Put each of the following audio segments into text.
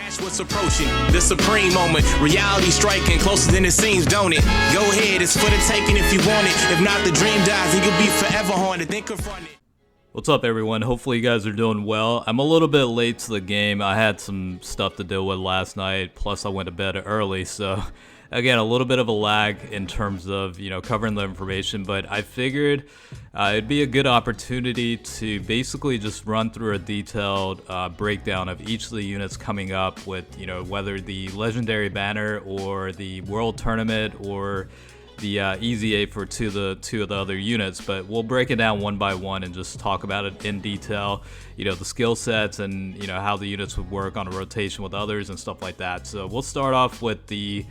Watch what's approaching, the supreme moment. Reality striking closer than it seems, don't it? Go ahead, it's for the taking if you want it. If not, the dream dies and you'll be forever haunted. Then confront it. What's up, everyone? Hopefully you guys are doing well. I'm a little bit late to the game. I had some stuff to deal with last night, plus I went to bed early, so again, a little bit of a lag in terms of, covering the information, but I figured it'd be a good opportunity to basically just run through a detailed breakdown of each of the units coming up with, whether the legendary banner or the world tournament or the EZA for two of the other units, but we'll break it down one by one and just talk about it in detail, the skill sets and how the units would work on a rotation with others and stuff like that. So we'll start off with the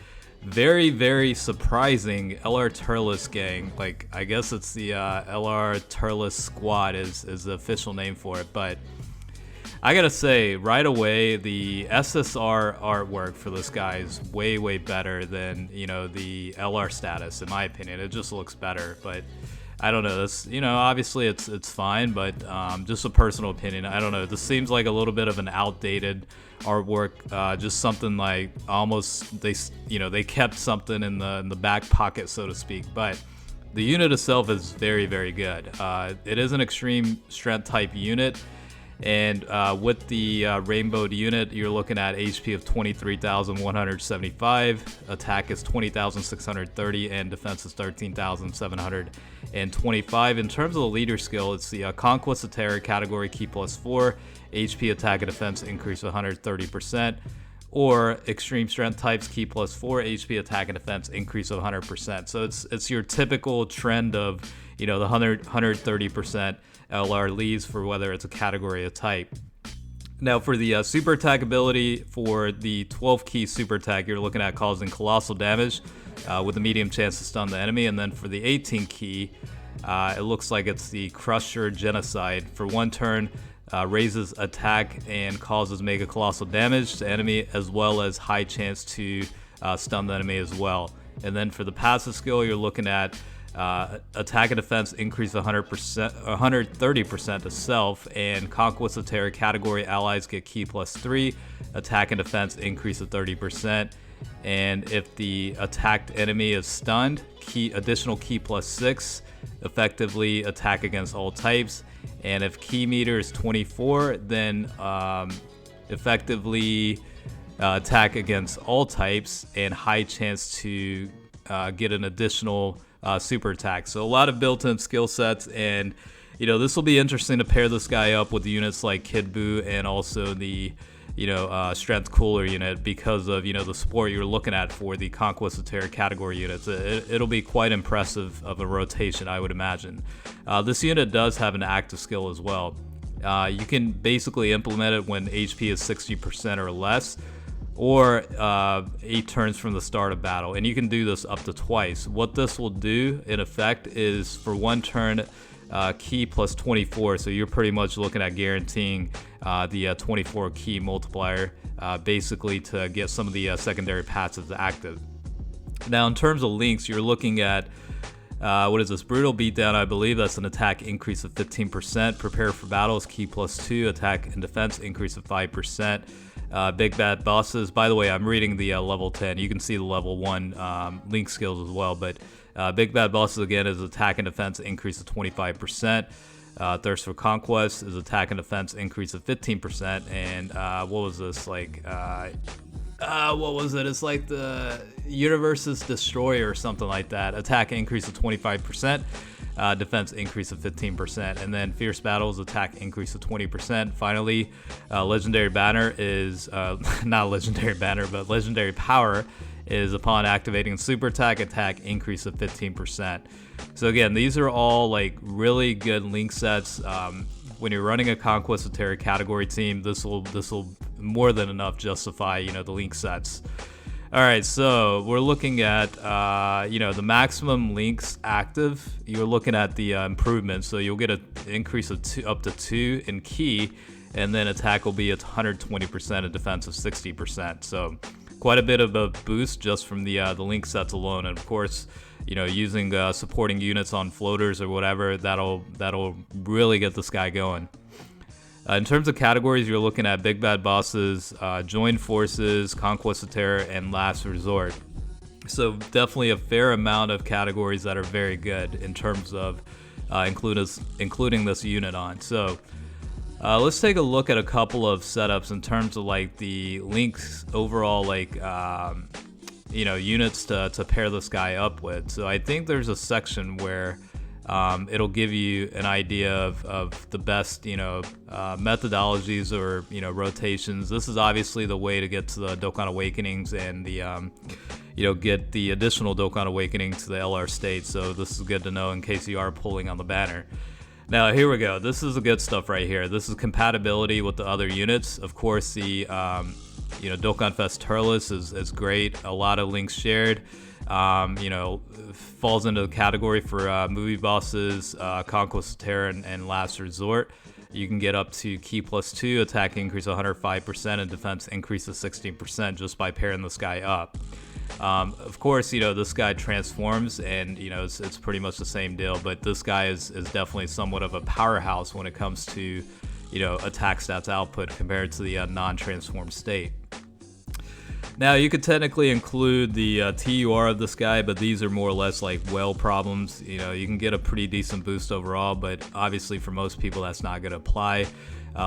very, very surprising LR Turles gang. Like, I guess it's the LR Turles Squad is the official name for it, but I gotta say, right away, the SSR artwork for this guy is way, way better than, the LR status, in my opinion. It just looks better, but I don't know. This, obviously it's fine, but just a personal opinion. I don't know. This seems like a little bit of an outdated artwork, just something like almost they kept something in the back pocket, so to speak. But the unit itself is very, very good. It is an extreme strength type unit. And with the rainbowed unit, you're looking at HP of 23,175, attack is 20,630, and defense is 13,725. In terms of the leader skill, it's the Conquest of Terror category key +4, HP attack and defense increase 130%, or extreme strength types key +4, HP attack and defense increase of 100%. So it's your typical trend of the 130% LR leads for whether it's a category or type. Now for the super attack ability, for the 12 key super attack, you're looking at causing colossal damage with a medium chance to stun the enemy. And then for the 18 key, it looks like it's the Crusher Genocide. For one turn, raises attack and causes mega colossal damage to enemy, as well as high chance to stun the enemy as well. And then for the passive skill, you're looking at attack and defense increase 130% to self, and Conquest of Terror category allies get key +3, attack and defense increase of 30%, and if the attacked enemy is stunned, additional key +6, effectively attack against all types, and if key meter is 24, then effectively attack against all types and high chance to get an additional super attack. So a lot of built-in skill sets, and this will be interesting to pair this guy up with units like Kid Buu and also the strength cooler unit, because of the support you're looking at for the Conquest of Terror category units. It'll be quite impressive of a rotation, I would imagine. This unit does have an active skill as well. You can basically implement it when HP is 60% or less, or 8 turns from the start of battle, and you can do this up to twice. What this will do in effect is for one turn, key +24, so you're pretty much looking at guaranteeing the 24 key multiplier, basically to get some of the secondary passives active. Now in terms of links, you're looking at what is this? Brutal Beatdown, I believe that's an attack increase of 15%. Prepare for battles, key +2, attack and defense increase of 5%. Big Bad Bosses, by the way, I'm reading the level 10. You can see the level 1 link skills as well, but Big Bad Bosses again is attack and defense increase of 25%. Thirst for Conquest is attack and defense increase of 15%. And what was this? What was it? It's like the Universe's Destroyer or something like that. Attack increase of 25%. Defense increase of 15%, and then Fierce Battles attack increase of 20%. Finally, Legendary Banner is not Legendary Banner, but Legendary Power is upon activating super attack increase of 15%. So again, these are all like really good link sets. When you're running a Conquest of Terror category team, this will more than enough justify the link sets. All right, so we're looking at, the maximum links active. You're looking at the improvements, so you'll get an increase of up to 2 in key, and then attack will be at 120% and defense of 60%. So quite a bit of a boost just from the link sets alone, and of course, using supporting units on floaters or whatever, that'll really get this guy going. In terms of categories, you're looking at Big Bad Bosses, Joined Forces, Conquest of Terror, and Last Resort. So definitely a fair amount of categories that are very good in terms of including this unit on. So let's take a look at a couple of setups in terms of like the Link's overall like units to pair this guy up with. So I think there's a section where it'll give you an idea of the best methodologies or rotations. This is obviously the way to get to the Dokkan Awakenings and the get the additional Dokkan Awakening to the LR state. So this is good to know in case you are pulling on the banner. Now here we go. This is the good stuff right here. This is compatibility with the other units. Of course, the Dokkan Fest Turles is great. A lot of links shared. Falls into the category for movie bosses, Conquest of Terror, and Last Resort. You can get up to Ki +2, attack increase 105%, and defense increase of 16% just by pairing this guy up. Of course, this guy transforms, and it's pretty much the same deal. But this guy is definitely somewhat of a powerhouse when it comes to attack stats output compared to the non-transformed state. Now, you could technically include the TUR of this guy, but these are more or less like whale problems. You can get a pretty decent boost overall, but obviously for most people that's not going to apply.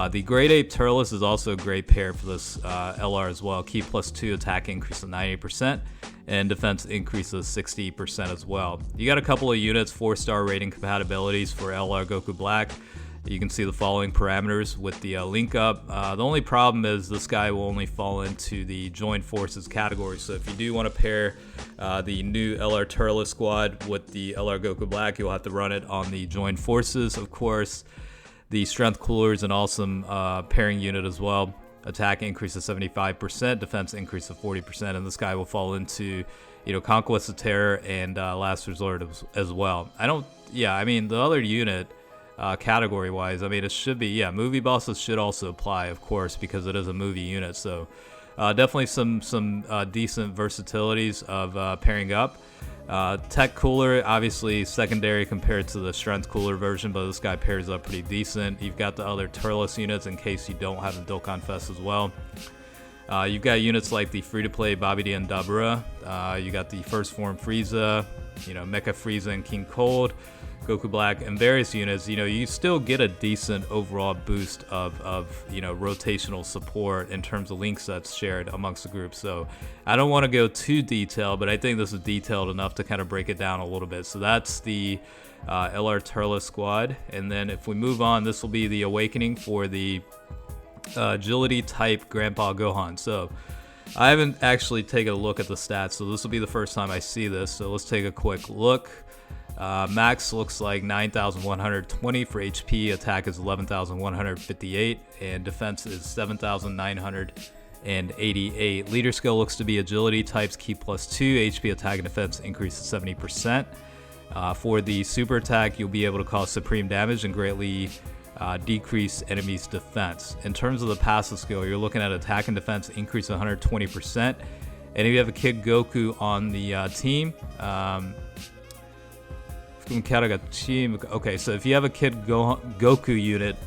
The Great Ape Turles is also a great pair for this LR as well. Ki +2, attack increase of 90%, and defense increase of 60% as well. You got a couple of units, 4-star rating compatibilities for LR Goku Black. You can see the following parameters with the link up. The only problem is this guy will only fall into the Joined Forces category. So if you do want to pair the new LR Turles Squad with the LR Goku Black, you'll have to run it on the Joined Forces. Of course, the Strength Cooler is an awesome pairing unit as well. Attack increase of 75%, defense increase of 40%, and this guy will fall into Conquest of Terror and Last Resort as well. The other unit, category wise, it should be, movie bosses should also apply, of course, because it is a movie unit. So definitely some decent versatilities of pairing up. Tech Cooler, obviously secondary compared to the Strength Cooler version, but this guy pairs up pretty decent. You've got the other Turles units in case you don't have the Dokkan Fest as well. You've got units like the free-to-play Babidi and Dabura. You got the First Form Frieza, Mecha Frieza and King Cold, Goku Black, and various units. You still get a decent overall boost of rotational support in terms of link sets shared amongst the group. So I don't want to go too detailed, but I think this is detailed enough to kind of break it down a little bit. So that's the LR Turles Squad. And then if we move on, this will be the awakening for the agility type Grandpa Gohan. So I haven't actually taken a look at the stats, so this will be the first time I see this. So let's take a quick look. Max looks like 9,120 for HP, attack is 11,158, and defense is 7,988. Leader skill looks to be agility types, Ki +2, HP, attack, and defense increase to 70%. For the super attack, you'll be able to cause supreme damage and greatly decrease enemies' defense. In terms of the passive skill, you're looking at attack and defense increase 120%. And if you have a Kid Goku on the team, okay, so if you have a Kid Goku unit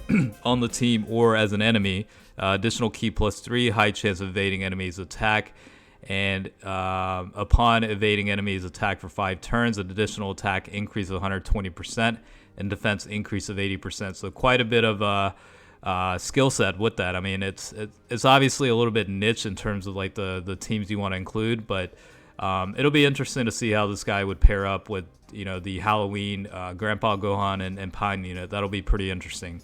on the team or as an enemy, additional Ki +3, high chance of evading enemies' attack, and upon evading enemies' attack for 5 turns, an additional attack increase of 120% and defense increase of 80%. So quite a bit of skill set with that. It's obviously a little bit niche in terms of like the teams you want to include, but it'll be interesting to see how this guy would pair up with the Halloween Grandpa Gohan and Pine unit. That'll be pretty interesting.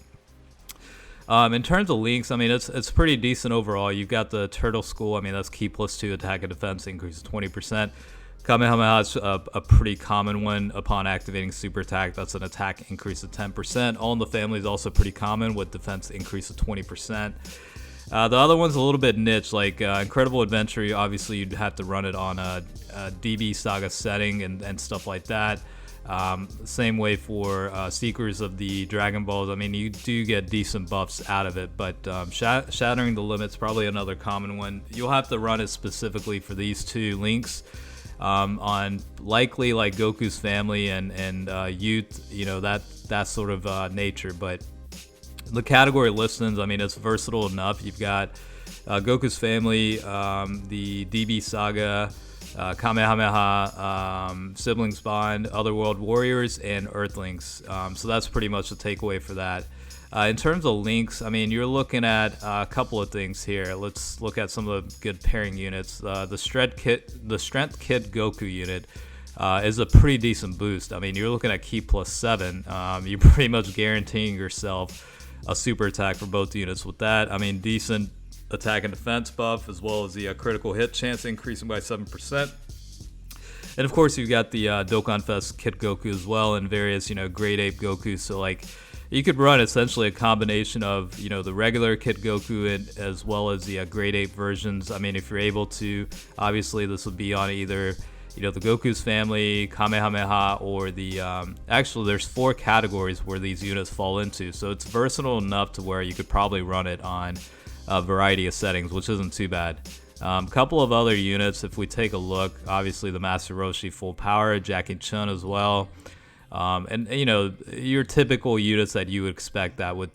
In terms of links, it's pretty decent overall. You've got the Turtle School. That's Ki +2, attack and defense increase of 20%. Kamehameha is a pretty common one upon activating super attack. That's an attack increase of 10%. All in the Family is also pretty common with defense increase of 20%. The other one's a little bit niche, like Incredible Adventure. Obviously, you'd have to run it on a DB Saga setting and stuff like that. Same way for Seekers of the Dragon Balls. You do get decent buffs out of it, but Shattering the Limit's probably another common one. You'll have to run it specifically for these two links on likely like Goku's Family and Youth, that sort of nature, but The category listings, I mean, it's versatile enough. You've got Goku's family, the DB Saga, Kamehameha, Siblings Bond, Otherworld Warriors, and Earthlings. So that's pretty much the takeaway for that. In terms of links, I mean, you're looking at a couple of things here. Let's look at some of the good pairing units. The Strength Kid Goku unit is a pretty decent boost. I mean, you're looking at Ki plus 7. You're pretty much guaranteeing yourself a super attack for both units with that. I mean, decent attack and defense buff, as well as the critical hit chance increasing by 7%. And of course, you've got the Dokkan Fest Kid Goku as well, and various, Great Ape Goku. So, like, you could run essentially a combination of, the regular Kid Goku and as well as the Great Ape versions. I mean, if you're able to, obviously this would be on either, the Goku's family, Kamehameha, or the, actually there's 4 categories where these units fall into. So it's versatile enough to where you could probably run it on a variety of settings, which isn't too bad. Couple of other units, if we take a look, obviously the Master Roshi full power, Jackie Chun as well. And your typical units that you would expect that would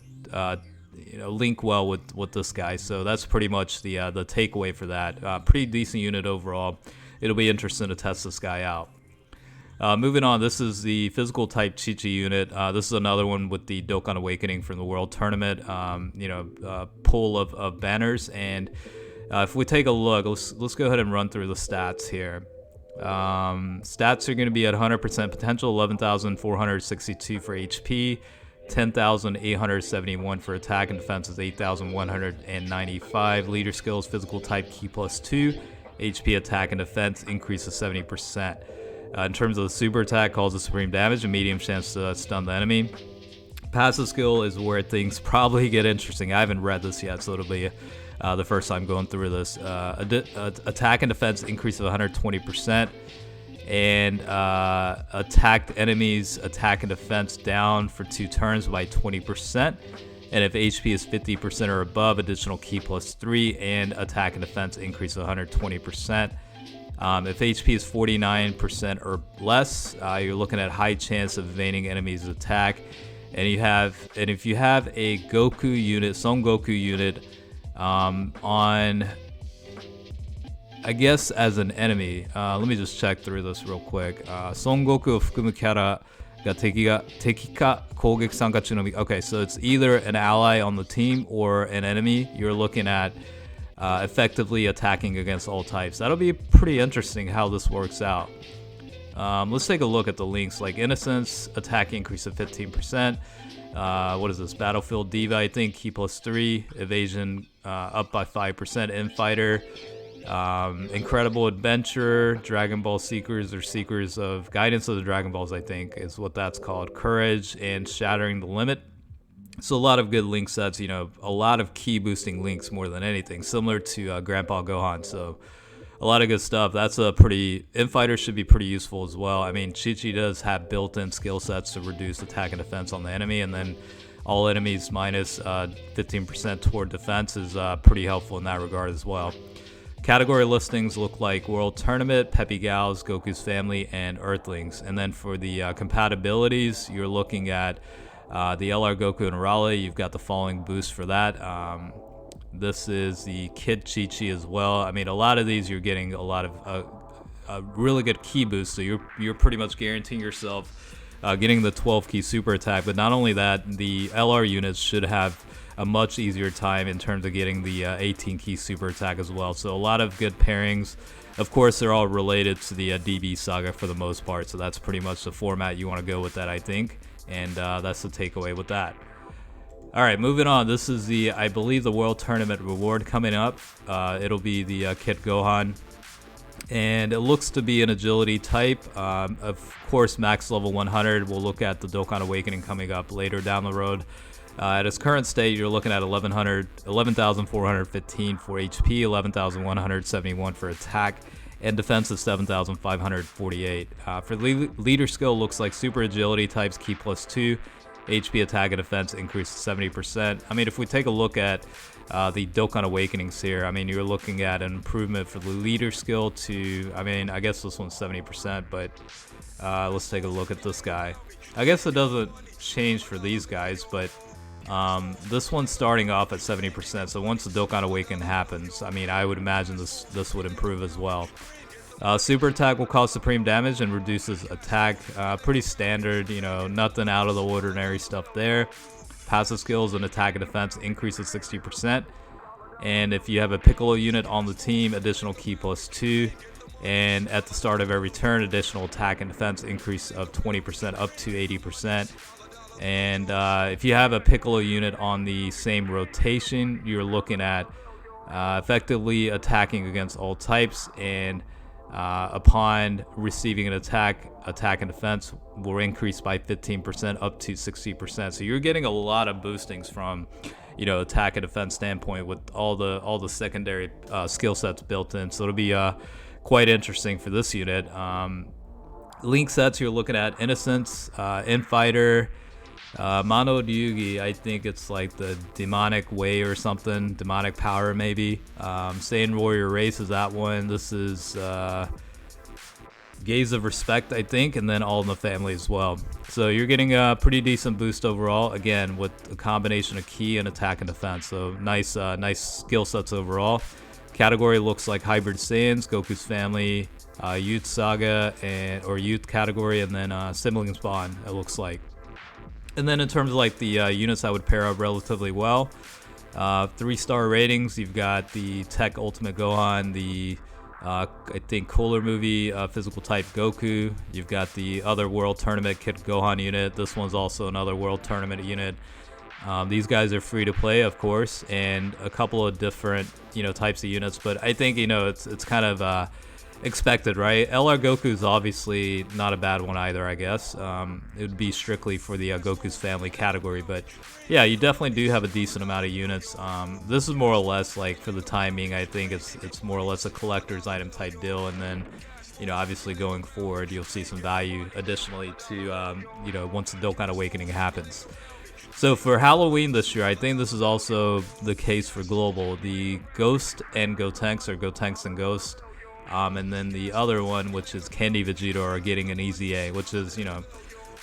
link well with this guy. So that's pretty much the takeaway for that. Pretty decent unit overall. It'll be interesting to test this guy out. Moving on, this is the physical type Chichi unit. This is another one with the Dokkan Awakening from the World Tournament. Pool of banners, and if we take a look, let's go ahead and run through the stats here. Stats are going to be at 100% potential, 11,462 for HP, 10,871 for attack, and defense is 8,195. Leader skills, physical type Ki plus 2, HP, attack, and defense increases 70%. In terms of the super attack, causes supreme damage and medium chance to stun the enemy. Passive skill is where things probably get interesting. I haven't read this yet, so it'll be the first time going through this. Attack and defense increase of 120%, and attacked enemies attack and defense down for 2 turns by 20%. And if HP is 50% or above, additional Ki plus 3 and attack and defense increase of 120%. If HP is 49% or less, you're looking at high chance of evading enemies' attack. And if you have a Goku unit, Son Goku unit, on, I guess, as an enemy. Let me just check through this real quick. Son Goku を含むキャラが敵か攻撃参加中のみ. Okay, so it's either an ally on the team or an enemy. You're looking at effectively attacking against all types. That'll be pretty interesting how this works out. Let's take a look at the links. Like Innocence, attack increase of 15%. What is this? Battlefield Diva, I think, Ki plus 3. Evasion up by 5%. Infighter. Incredible Adventure. Dragon Ball Seekers, or Seekers of Guidance of the Dragon Balls, I think, is what that's called. Courage and Shattering the Limit. So a lot of good link sets, a lot of key boosting links more than anything, similar to Grandpa Gohan. So a lot of good stuff. That's Infighter should be pretty useful as well. I mean, Chichi does have built-in skill sets to reduce attack and defense on the enemy, and then all enemies minus 15% toward defense is pretty helpful in that regard as well. Category listings look like World Tournament, Peppy Gals, Goku's Family, and Earthlings. And then for the compatibilities, you're looking at the LR Goku and Raleigh. You've got the following boost for that. This is the Kid Chichi as well. I mean, a lot of these you're getting a lot of a really good key boost, so you're pretty much guaranteeing yourself getting the 12 key super attack. But not only that, the LR units should have a much easier time in terms of getting the 18 key super attack as well. So a lot of good pairings. Of course, they're all related to the DB Saga for the most part, so that's pretty much the format you want to go with that, I think. And that's the takeaway with that. Alright, moving on. This is I believe, the World Tournament reward coming up. It'll be the Kid Gohan. And it looks to be an agility type. Of course, max level 100. We'll look at the Dokkan Awakening coming up later down the road. At its current state, you're looking at 11,415 for HP, 11,171 for attack, and defense is 7,548. For leader skill, looks like super agility types, Ki plus 2, HP, attack, and defense increase to 70%. I mean, if we take a look at the Dokkan Awakenings here, I mean, you're looking at an improvement for the leader skill to, I mean, I guess this one's 70%, but let's take a look at this guy. I guess it doesn't change for these guys, but This one's starting off at 70%, so once the Dokkan Awaken happens, I mean, I would imagine this would improve as well. Super attack will cause supreme damage and reduces attack. Pretty standard, you know, nothing out of the ordinary stuff there. Passive skills and attack and defense increases 60%. And if you have a Piccolo unit on the team, additional ki +2. And at the start of every turn, additional attack and defense increase of 20% up to 80%. And if you have a Piccolo unit on the same rotation, you're looking at effectively attacking against all types, and upon receiving an attack and defense will increase by 15% up to 60%. So you're getting a lot of boostings from, you know, attack and defense standpoint with all the secondary skill sets built in. So it'll be quite interesting for this unit. Link sets, you're looking at Innocence, Infighter, Mano Ryugi, I think it's like the demonic way or something, demonic power maybe. Saiyan Warrior Race is that one. This is Gaze of Respect, I think, and then All in the Family as well. So you're getting a pretty decent boost overall, again with a combination of ki and attack and defense. So nice skill sets overall. Category looks like Hybrid Saiyans, Goku's Family, Youth Saga, or Youth category, and then Siblings Bond, it looks like. And then in terms of like the units that would pair up relatively well, 3-star ratings, you've got the Tech Ultimate Gohan, the I think Cooler Movie Physical Type Goku. You've got the Other World Tournament Kid Gohan unit. This one's also another World Tournament unit. These guys are free to play, of course, and a couple of different, you know, types of units. But I think, you know, it's kind of expected, right? LR Goku is obviously not a bad one either, I guess. It would be strictly for the Goku's Family category, but yeah, you definitely do have a decent amount of units. This is more or less like for the timing. I think it's more or less a collector's item type deal, and then, you know, obviously going forward, you'll see some value additionally to, you know, once the Dokkan Awakening happens. So for Halloween this year, I think this is also the case for Global. The Ghost and Gotenks, or Gotenks and Ghosts, and then the other one, which is Candy Vegeta, are getting an EZA, which is, you know,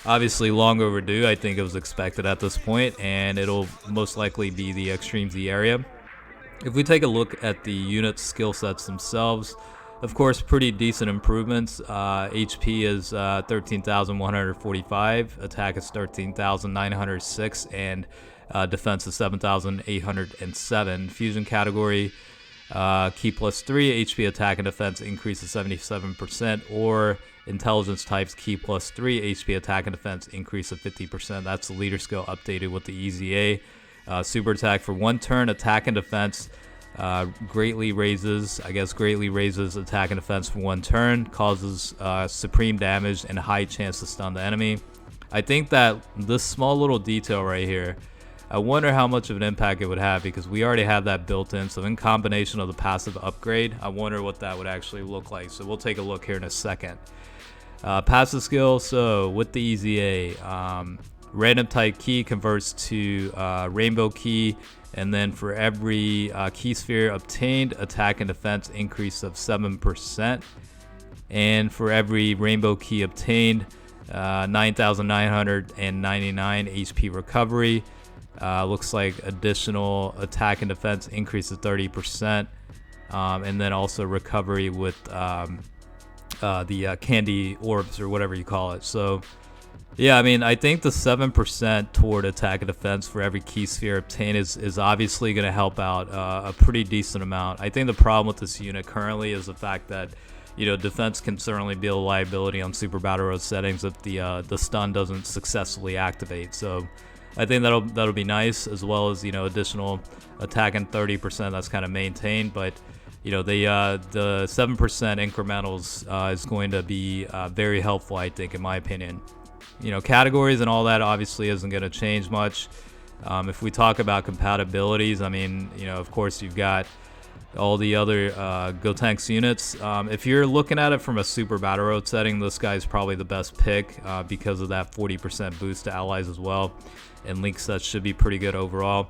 obviously long overdue. I think it was expected at this point, and it'll most likely be the Extreme Z area. If we take a look at the unit skill sets themselves, of course, pretty decent improvements. HP is 13,145, attack is 13,906, and defense is 7,807. Fusion category, Ki +3, HP attack and defense increases 77%, or intelligence types Ki +3, HP attack and defense increase of 50%. That's the leader skill updated with the EZA. Super attack for 1 turn, attack and defense greatly raises attack and defense for 1 turn, causes supreme damage and a high chance to stun the enemy. I think that this small little detail right here, I wonder how much of an impact it would have, because we already have that built in. So in combination of the passive upgrade, I wonder what that would actually look like. So we'll take a look here in a second. Passive skill, so with the EZA, random type ki converts to rainbow ki, and then for every ki sphere obtained, attack and defense increase of 7%, and for every rainbow ki obtained, 9,999 HP recovery. Looks like additional attack and defense increase of 30%, and then also recovery with the candy orbs, or whatever you call it. So yeah, I mean, I think the 7% toward attack and defense for every ki sphere obtained is obviously going to help out a pretty decent amount. I think the problem with this unit currently is the fact that, you know, defense can certainly be a liability on Super Battle Road settings if the stun doesn't successfully activate. So I think that'll be nice, as well as, you know, additional attack and 30% that's kind of maintained. But, you know, the 7% incrementals is going to be very helpful, I think, in my opinion. You know, categories and all that obviously isn't going to change much. If we talk about compatibilities, I mean, you know, of course you've got all the other Gotenks units. If you're looking at it from a Super Battle Road setting, this guy's probably the best pick because of that 40% boost to allies as well. And link sets should be pretty good overall.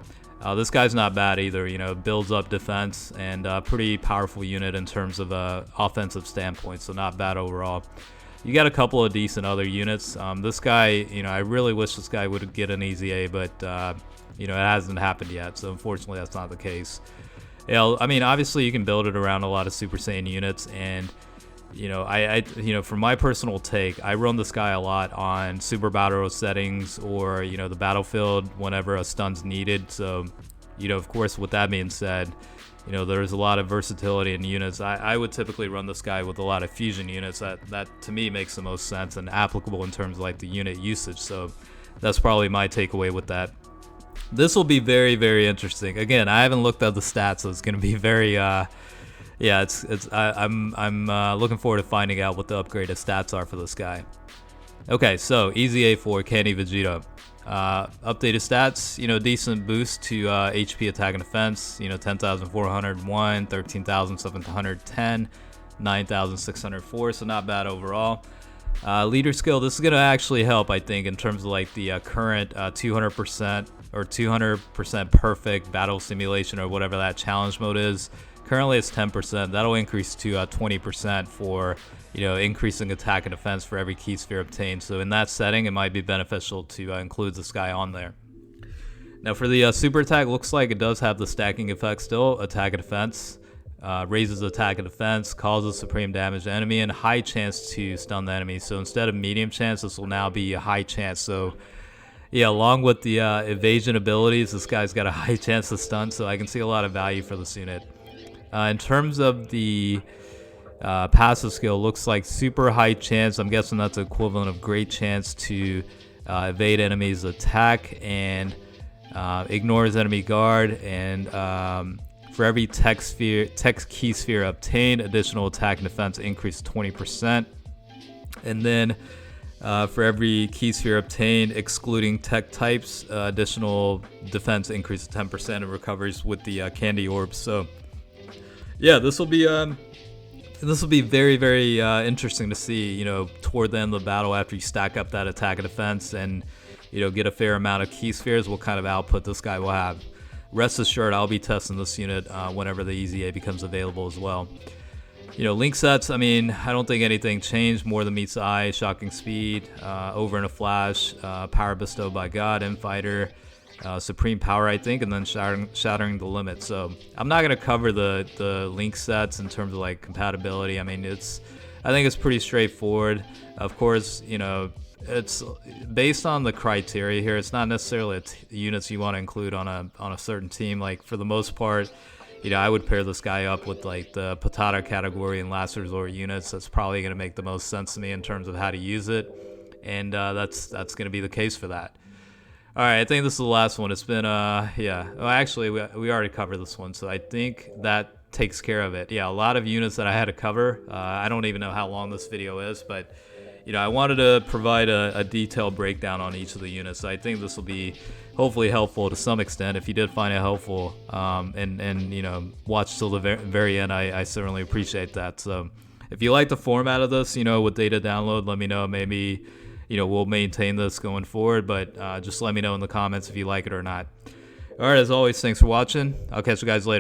This guy's not bad either, you know, builds up defense, and pretty powerful unit in terms of offensive standpoint, so not bad overall. you got a couple of decent other units. This guy, you know, I really wish this guy would get an EZA, but you know, it hasn't happened yet, so unfortunately that's not the case. Yeah, I mean, obviously you can build it around a lot of Super Saiyan units, and you know, you know, from my personal take, I run this guy a lot on Super Battle settings, or you know, the battlefield whenever a stun's needed. So, you know, of course, with that being said, you know, there's a lot of versatility in units. I would typically run this guy with a lot of fusion units. That to me makes the most sense and applicable in terms of like the unit usage. So that's probably my takeaway with that. This will be very, very interesting. Again, I haven't looked at the stats, so it's going to be very, yeah, I'm looking forward to finding out what the upgraded stats are for this guy. Okay, so EZA for Candy Vegeta. Updated stats, you know, decent boost to HP, attack, and defense. You know, 10,401, 13,710, 9,604, so not bad overall. Leader skill, this is going to actually help, I think, in terms of like the current 200% or 200% perfect battle simulation, or whatever that challenge mode is. Currently it's 10%. That'll increase to 20% for, you know, increasing attack and defense for every key sphere obtained. So in that setting, it might be beneficial to include this guy on there. Now for the super attack, looks like it does have the stacking effect still. Attack and defense, raises attack and defense, causes supreme damage to enemy, and high chance to stun the enemy. So instead of medium chance, this will now be a high chance. So yeah, along with the evasion abilities, this guy's got a high chance to stun, so I can see a lot of value for this unit. In terms of the passive skill, looks like super high chance. I'm guessing that's the equivalent of great chance to evade enemies' attack, and ignores enemy guard, and for every tech key sphere obtained, additional attack and defense increase 20%. And then for every key sphere obtained, excluding tech types, additional defense increase 10% and recovers with the candy orbs. So yeah, this will be very, very interesting to see, you know, toward the end of the battle, after you stack up that attack and defense and, you know, get a fair amount of key spheres, what kind of output this guy will have. Rest assured, I'll be testing this unit whenever the EZA becomes available as well. You know, link sets, I mean, I don't think anything changed. More than meets the eye, shocking speed, over in a flash, power bestowed by God, Infighter, supreme power, I think, and then shattering the limit. So I'm not gonna cover the link sets in terms of like compatibility. I mean, I think it's pretty straightforward. Of course, you know, it's based on the criteria here. It's not necessarily units you want to include on a certain team. Like for the most part, you know, I would pair this guy up with like the Patata category and last resort units. That's probably going to make the most sense to me in terms of how to use it, and that's going to be the case for that. All right, I think this is the last one. It's been yeah. Well, actually, we already covered this one, so I think that takes care of it. Yeah, a lot of units that I had to cover. I don't even know how long this video is, but you know, I wanted to provide a detailed breakdown on each of the units. So I think this will be hopefully helpful to some extent. If you did find it helpful, and you know, watch till the very end, I certainly appreciate that. So if you like the format of this, you know, with data download, let me know. Maybe, you know, we'll maintain this going forward, but just let me know in the comments if you like it or not. All right, as always, thanks for watching. I'll catch you guys later.